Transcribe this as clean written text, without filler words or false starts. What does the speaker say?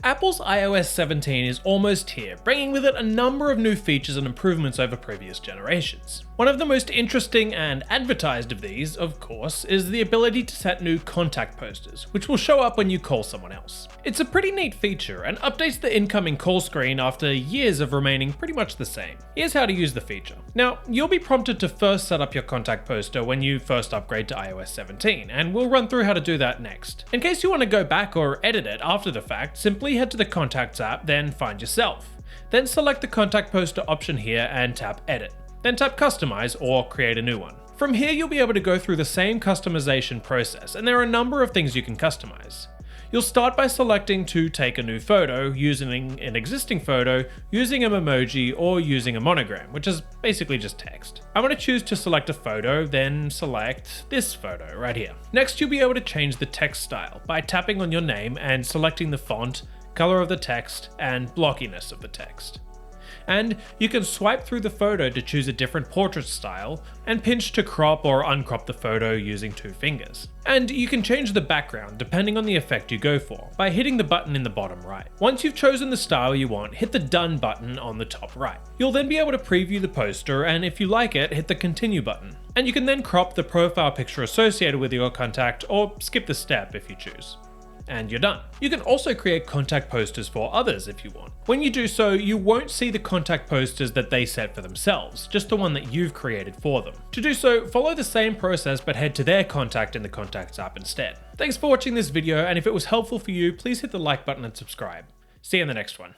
Apple's iOS 17 is almost here, bringing with it a number of new features and improvements over previous generations. One of the most interesting and advertised of these, of course, is the ability to set new contact posters, which will show up when you call someone else. It's a pretty neat feature and updates the incoming call screen after years of remaining pretty much the same. Here's how to use the feature. Now, you'll be prompted to first set up your contact poster when you first upgrade to iOS 17, and we'll run through how to do that next. In case you want to go back or edit it after the fact, simply head to the Contacts app, then find yourself. Then select the contact poster option here and tap Edit. Then tap Customize or Create a new one. From here you'll be able to go through the same customization process, and there are a number of things you can customize. You'll start by selecting to take a new photo, using an existing photo, using an emoji, or using a monogram, which is basically just text. I'm going to choose to select a photo, then select this photo right here. Next you'll be able to change the text style by tapping on your name and selecting the font, color of the text, and blockiness of the text. And you can swipe through the photo to choose a different portrait style, and pinch to crop or uncrop the photo using 2 fingers. And you can change the background depending on the effect you go for, by hitting the button in the bottom right. Once you've chosen the style you want, hit the Done button on the top right. You'll then be able to preview the poster, and if you like it, hit the Continue button. And you can then crop the profile picture associated with your contact, or skip the step if you choose. And you're done. You can also create contact posters for others if you want. When you do so, you won't see the contact posters that they set for themselves, just the one that you've created for them. To do so, follow the same process but head to their contact in the Contacts app instead. Thanks for watching this video, and if it was helpful for you, please hit the like button and subscribe. See you in the next one.